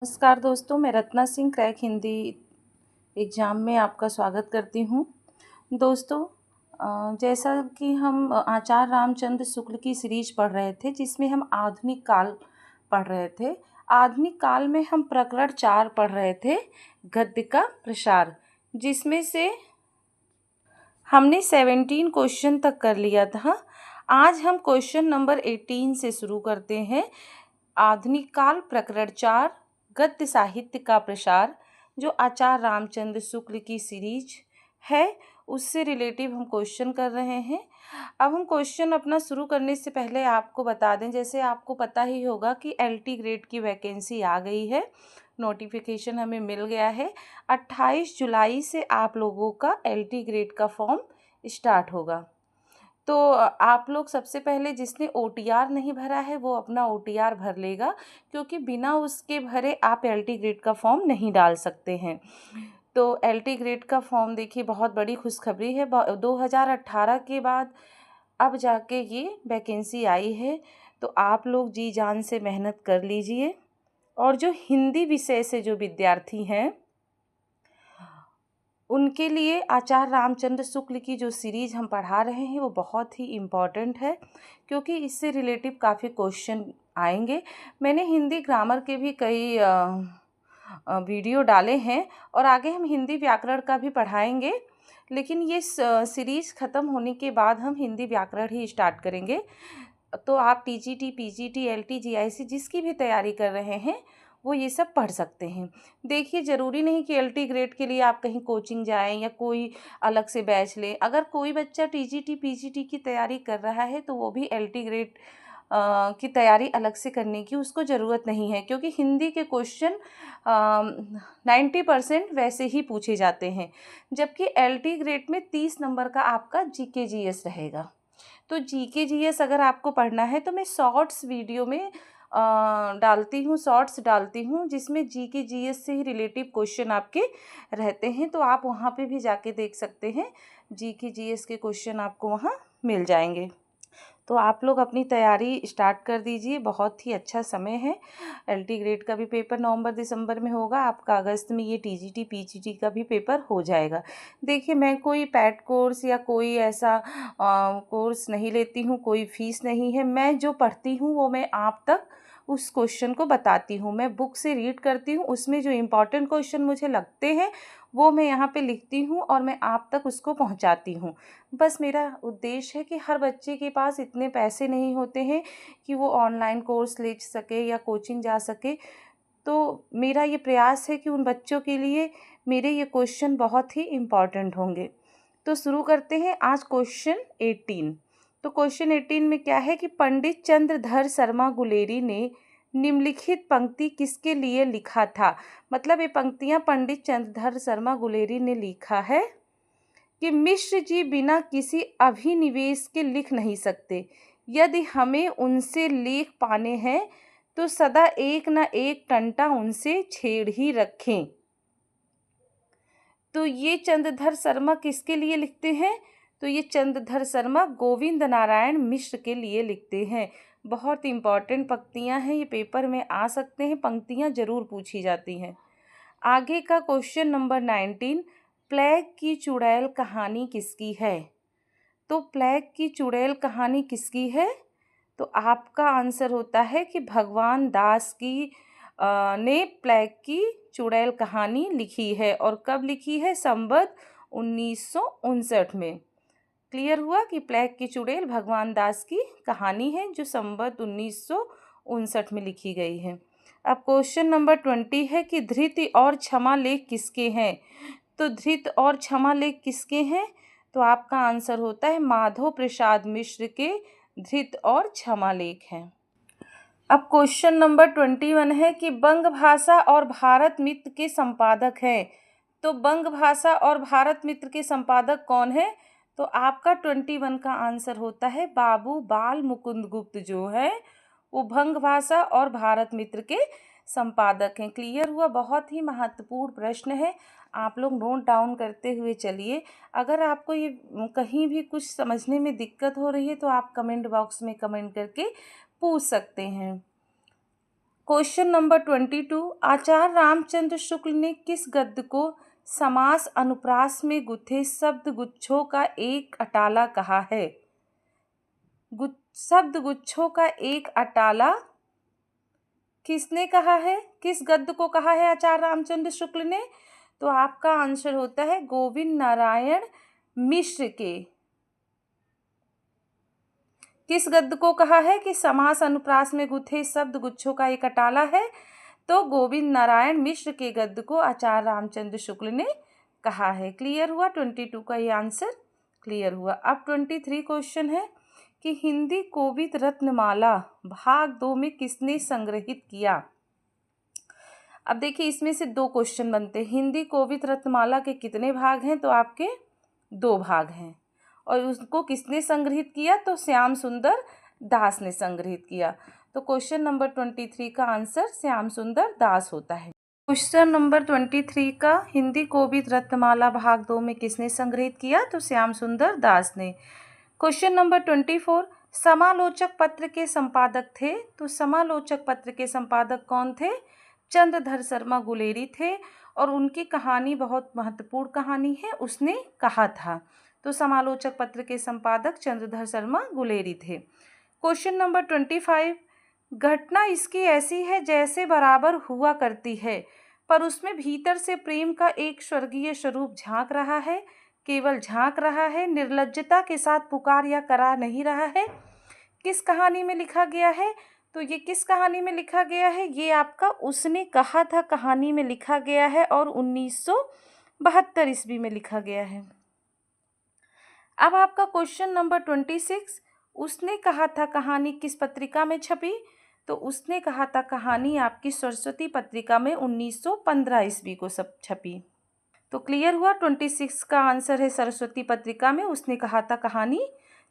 नमस्कार दोस्तों, मैं रत्ना सिंह क्रैक हिंदी एग्ज़ाम में आपका स्वागत करती हूँ। दोस्तों, जैसा कि हम आचार्य रामचंद्र शुक्ल की सीरीज पढ़ रहे थे, जिसमें हम आधुनिक काल पढ़ रहे थे। आधुनिक काल में हम प्रकरण 4 पढ़ रहे थे, गद्य का प्रसार, जिसमें से हमने 17 क्वेश्चन तक कर लिया था। आज हम क्वेश्चन नंबर 18 से शुरू करते हैं। आधुनिक काल प्रकरण 4 गद्य साहित्य का प्रसार, जो आचार्य रामचंद्र शुक्ल की सीरीज है, उससे रिलेटिव हम क्वेश्चन कर रहे हैं। अब हम क्वेश्चन अपना शुरू करने से पहले आपको बता दें, जैसे आपको पता ही होगा कि एलटी ग्रेड की वैकेंसी आ गई है, नोटिफिकेशन हमें मिल गया है। 28 जुलाई से आप लोगों का एलटी ग्रेड का फॉर्म स्टार्ट होगा। तो आप लोग सबसे पहले जिसने ओटीआर नहीं भरा है वो अपना ओटीआर भर लेगा, क्योंकि बिना उसके भरे आप एलटी ग्रेड का फॉर्म नहीं डाल सकते हैं। तो एलटी ग्रेड का फॉर्म देखिए, बहुत बड़ी खुशखबरी है। 2018 के बाद अब जाके ये वैकेंसी आई है, तो आप लोग जी जान से मेहनत कर लीजिए। और जो हिंदी विषय से जो विद्यार्थी हैं, उनके लिए आचार्य रामचंद्र शुक्ल की जो सीरीज़ हम पढ़ा रहे हैं वो बहुत ही इम्पॉर्टेंट है, क्योंकि इससे रिलेटिव काफ़ी क्वेश्चन आएंगे। मैंने हिंदी ग्रामर के भी कई वीडियो डाले हैं, और आगे हम हिंदी व्याकरण का भी पढ़ाएंगे, लेकिन ये सीरीज़ ख़त्म होने के बाद हम हिंदी व्याकरण ही स्टार्ट करेंगे। तो आप टीजीटी, पीजीटी, एलटी, जीआईसी जिसकी भी तैयारी कर रहे हैं वो ये सब पढ़ सकते हैं। देखिए, ज़रूरी नहीं कि एलटी ग्रेड के लिए आप कहीं कोचिंग जाएं या कोई अलग से बैच लें। अगर कोई बच्चा टीजीटी, पीजीटी की तैयारी कर रहा है तो वो भी एलटी ग्रेड की तैयारी अलग से करने की उसको ज़रूरत नहीं है, क्योंकि हिंदी के क्वेश्चन 90% वैसे ही पूछे जाते हैं, जबकि एलटी ग्रेड में 30 नंबर का आपका जीके जीएस रहेगा। तो जीके जीएस अगर आपको पढ़ना है तो मैं शॉर्ट्स वीडियो में शॉर्ट्स डालती हूँ, जिसमें जीके जीएस से ही रिलेटिव क्वेश्चन आपके रहते हैं। तो आप वहाँ पे भी जाके देख सकते हैं, जीके जीएस के क्वेश्चन आपको वहाँ मिल जाएंगे। तो आप लोग अपनी तैयारी स्टार्ट कर दीजिए, बहुत ही अच्छा समय है। एलटी ग्रेड का भी पेपर नवंबर दिसंबर में होगा, आपका अगस्त में ये टीजीटी पीजीटी का भी पेपर हो जाएगा। देखिए, मैं कोई पैट कोर्स या कोई ऐसा कोर्स नहीं लेती हूँ, कोई फीस नहीं है। मैं जो पढ़ती हूँ वो मैं आप तक उस क्वेश्चन को बताती हूँ। मैं बुक से रीड करती हूँ, उसमें जो इम्पॉर्टेंट क्वेश्चन मुझे लगते हैं वो मैं यहाँ पे लिखती हूँ और मैं आप तक उसको पहुँचाती हूँ। बस मेरा उद्देश्य है कि हर बच्चे के पास इतने पैसे नहीं होते हैं कि वो ऑनलाइन कोर्स ले सके या कोचिंग जा सके। तो मेरा ये प्रयास है कि उन बच्चों के लिए मेरे ये क्वेश्चन बहुत ही इम्पॉर्टेंट होंगे। तो शुरू करते हैं आज क्वेश्चन 18। तो क्वेश्चन 18 में क्या है कि पंडित चंद्रधर शर्मा गुलेरी ने निम्नलिखित पंक्ति किसके लिए लिखा था। मतलब ये पंक्तियाँ पंडित चंद्रधर शर्मा गुलेरी ने लिखा है कि मिश्र जी बिना किसी अभिनिवेश के लिख नहीं सकते। यदि हमें उनसे लेख पाने हैं तो सदा एक न एक टंटा उनसे छेड़ ही रखें। तो ये चंद्रधर शर्मा किसके लिए लिखते हैं? तो ये चंद्रधर शर्मा गोविंद नारायण मिश्र के लिए लिखते हैं। बहुत इंपॉर्टेंट पंक्तियां हैं, ये पेपर में आ सकते हैं, पंक्तियां जरूर पूछी जाती हैं। आगे का क्वेश्चन नंबर 19, प्लेग की चुड़ैल कहानी किसकी है? तो प्लेग की चुड़ैल कहानी किसकी है? तो आपका आंसर होता है कि भगवान दास की ने प्लेग की चुड़ैल कहानी लिखी है। और कब लिखी है? संवत 1959 में। क्लियर हुआ कि प्लेग की चुड़ैल भगवान दास की कहानी है, जो संवत 1959 में लिखी गई है। अब क्वेश्चन नंबर 20 है कि धृति और क्षमा लेख किसके हैं? तो धृत और क्षमा लेख किसके हैं? तो आपका आंसर होता है माधव प्रसाद मिश्र के धृत और क्षमा लेख हैं। अब क्वेश्चन नंबर 21 है कि बंग भाषा और भारत मित्र के संपादक हैं। तो बंग भाषा और भारत मित्र के संपादक कौन है? तो आपका 21 का आंसर होता है बाबू बाल मुकुंद गुप्त, जो है वो भंग भाषा और भारत मित्र के संपादक हैं। क्लियर हुआ? बहुत ही महत्वपूर्ण प्रश्न है, आप लोग नोट डाउन करते हुए चलिए। अगर आपको ये कहीं भी कुछ समझने में दिक्कत हो रही है तो आप कमेंट बॉक्स में कमेंट करके पूछ सकते हैं। क्वेश्चन नंबर 22, आचार्य रामचंद्र शुक्ल ने किस गद्य को समास अनुप्रास में गुथे शब्द गुच्छों का एक अटाला कहा है? शब्द गुच्छों का एक अटाला किसने कहा है? किस गद्य को कहा है आचार्य रामचंद्र शुक्ल ने? तो आपका आंसर होता है गोविंद नारायण मिश्र के। किस गद्य को कहा है कि समास अनुप्रास में गुथे शब्द गुच्छों का एक अटाला है? तो गोविंद नारायण मिश्र के गद्य को आचार्य रामचंद्र शुक्ल ने कहा है। क्लियर हुआ? 22 का ये आंसर क्लियर हुआ। अब 23 क्वेश्चन है कि हिंदी कोविद रत्नमाला भाग 2 में किसने संग्रहित किया? अब देखिए इसमें से 2 क्वेश्चन बनते हैं। हिंदी कोविद रत्नमाला के कितने भाग हैं? तो आपके 2 भाग हैं। और उसको किसने संग्रहित किया? तो श्याम सुंदर दास ने संग्रहित किया। तो क्वेश्चन नंबर 23 का आंसर श्याम सुंदर दास होता है। क्वेश्चन नंबर 23 का हिंदी कोविद रत्नमाला भाग 2 में किसने संग्रहित किया? तो श्याम सुंदर दास ने। क्वेश्चन नंबर 24, समालोचक पत्र के संपादक थे। तो समालोचक पत्र के संपादक कौन थे? चंद्रधर शर्मा गुलेरी थे और उनकी कहानी बहुत महत्वपूर्ण कहानी है, उसने कहा था। तो समालोचक पत्र के संपादक चंद्रधर शर्मा गुलेरी थे। क्वेश्चन नंबर 25, घटना इसकी ऐसी है जैसे बराबर हुआ करती है, पर उसमें भीतर से प्रेम का एक स्वर्गीय स्वरूप झांक रहा है, केवल झांक रहा है, निर्लज्जता के साथ पुकार या करा नहीं रहा है। किस कहानी में लिखा गया है? तो ये किस कहानी में लिखा गया है? ये आपका उसने कहा था कहानी में लिखा गया है और 1972 ईस्वी में लिखा गया है। अब आपका क्वेश्चन नंबर 26, उसने कहा था कहानी किस पत्रिका में छपी? तो उसने कहा था कहानी आपकी सरस्वती पत्रिका में 1915 ईस्वी को सब छपी। तो क्लियर हुआ? 26 का आंसर है सरस्वती पत्रिका में उसने कहा था कहानी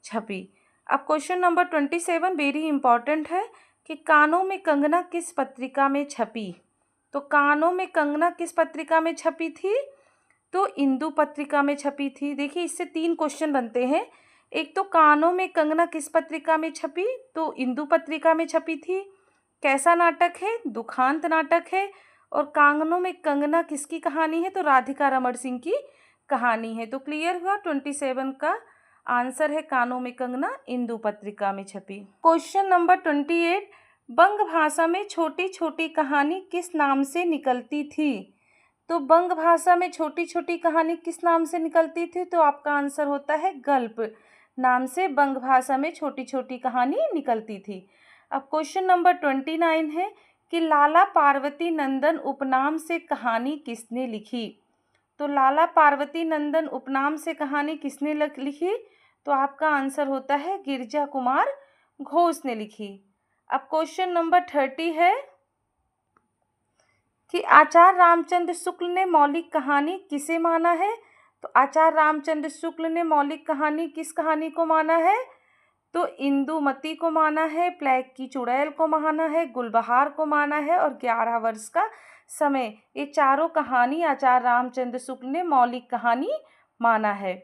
छपी। अब क्वेश्चन नंबर 27 वेरी इंपॉर्टेंट है कि कानों में कंगना किस पत्रिका में छपी? तो कानों में कंगना किस पत्रिका में छपी थी? तो इंदु पत्रिका में छपी थी। देखिए इससे 3 क्वेश्चन बनते हैं। एक तो कानों में कंगना किस पत्रिका में छपी? तो इंदु पत्रिका में छपी थी। कैसा नाटक है? दुखांत नाटक है। और कांगनों में कंगना किसकी कहानी है? तो राधिका रमण सिंह की कहानी है। तो क्लियर हुआ? 27 का आंसर है कानों में कंगना, इंदु पत्रिका में छपी। क्वेश्चन नंबर 28, बंग भाषा में छोटी छोटी कहानी किस नाम से निकलती थी? तो बंग भाषा में छोटी छोटी कहानी किस नाम से निकलती थी? तो आपका आंसर होता है गल्प नाम से बंग भाषा में छोटी छोटी कहानी निकलती थी। अब क्वेश्चन नंबर 29 है कि लाला पार्वती नंदन उपनाम से कहानी किसने लिखी? तो लाला पार्वती नंदन उपनाम से कहानी किसने लिखी? तो आपका आंसर होता है गिरिजा कुमार घोष ने लिखी। अब क्वेश्चन नंबर 30 है कि आचार्य रामचंद्र शुक्ल ने मौलिक कहानी किसे माना है? तो आचार्य रामचंद्र शुक्ल ने मौलिक कहानी किस कहानी को माना है? तो इंदुमती को माना है, प्लेग की चुड़ैल को माना है, गुलबहार को माना है और 11 वर्ष का समय। ये चारों कहानी आचार्य रामचंद्र शुक्ल ने मौलिक कहानी माना है।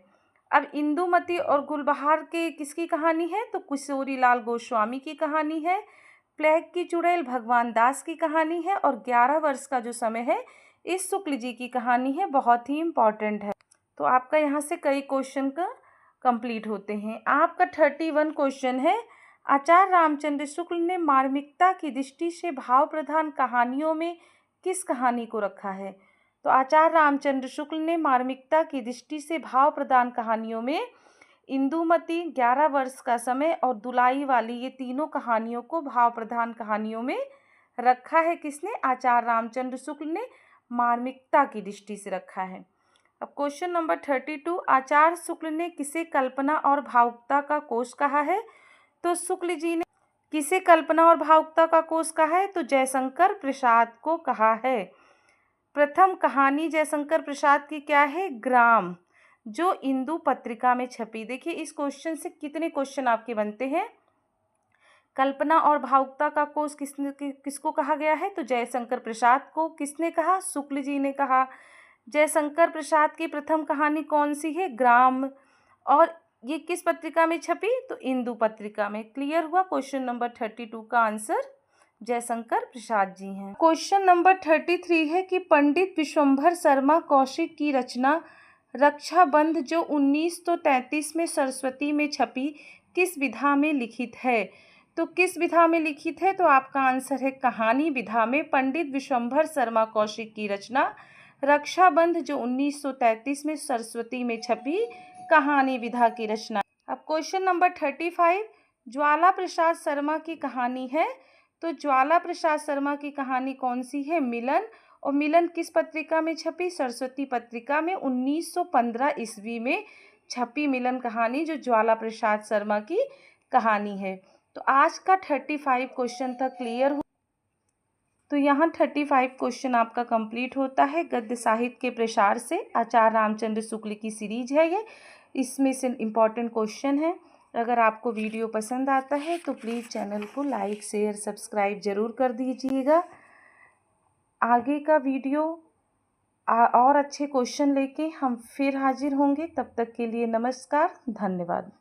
अब इंदुमती और गुलबहार के किसकी कहानी है? तो किशोरी लाल गोस्वामी की कहानी है। प्लेग की चुड़ैल भगवान दास की कहानी है और 11 वर्ष का जो समय है इस शुक्ल जी की कहानी है। बहुत ही इम्पॉर्टेंट है। तो आपका यहाँ से कई क्वेश्चन का कंप्लीट होते हैं। आपका 31 क्वेश्चन है, आचार्य रामचंद्र शुक्ल ने मार्मिकता की दृष्टि से भाव प्रधान कहानियों में किस कहानी को रखा है? तो आचार्य रामचंद्र शुक्ल ने मार्मिकता की दृष्टि से भाव प्रधान कहानियों में इंदुमती, 11 वर्ष का समय और दुलाई वाली, ये तीनों कहानियों को भाव प्रधान कहानियों में रखा है। किसने? आचार्य रामचंद्र शुक्ल ने मार्मिकता की दृष्टि से रखा है। अब क्वेश्चन नंबर 32, आचार्य शुक्ल ने किसे कल्पना और भावुकता का कोश कहा है? तो शुक्ल जी ने किसे कल्पना और भावुकता का कोश कहा है? तो जयशंकर प्रसाद को कहा है। प्रथम कहानी जयशंकर प्रसाद की क्या है? ग्राम, जो इंदु पत्रिका में छपी। देखिए इस क्वेश्चन से कितने क्वेश्चन आपके बनते हैं। कल्पना और भावुकता का कोश किसको कहा गया है? तो जयशंकर प्रसाद को। किसने कहा? शुक्ल जी ने कहा। जयशंकर प्रसाद की प्रथम कहानी कौन सी है? ग्राम। और ये किस पत्रिका में छपी? तो इंदु पत्रिका में। क्लियर हुआ? क्वेश्चन नंबर 32 का आंसर जयशंकर प्रसाद जी हैं। क्वेश्चन नंबर 33 है कि पंडित विश्वंभर शर्मा कौशिक की रचना रक्षाबंध जो 1933 में सरस्वती में छपी किस विधा में लिखित है। तो किस विधा में लिखित है, तो आपका आंसर है कहानी विधा में पंडित विश्वंभर शर्मा कौशिक की रचना रक्षाबंध जो 1933 में सरस्वती में छपी कहानी विधा की रचना। अब क्वेश्चन नंबर 35 ज्वाला प्रसाद शर्मा की कहानी है। तो ज्वाला प्रसाद शर्मा की कहानी कौन सी है, मिलन। और मिलन किस पत्रिका में छपी, सरस्वती पत्रिका में 1915 ईस्वी में छपी मिलन कहानी जो ज्वाला प्रसाद शर्मा की कहानी है। तो आज का 35 क्वेश्चन था क्लियर हो। तो यहाँ 35 क्वेश्चन आपका कंप्लीट होता है। गद्य साहित्य के प्रसार से आचार्य रामचंद्र शुक्ल की सीरीज है ये, इसमें से इम्पॉर्टेंट क्वेश्चन है। अगर आपको वीडियो पसंद आता है तो प्लीज़ चैनल को लाइक शेयर सब्सक्राइब ज़रूर कर दीजिएगा। आगे का वीडियो और अच्छे क्वेश्चन लेके हम फिर हाजिर होंगे। तब तक के लिए नमस्कार, धन्यवाद।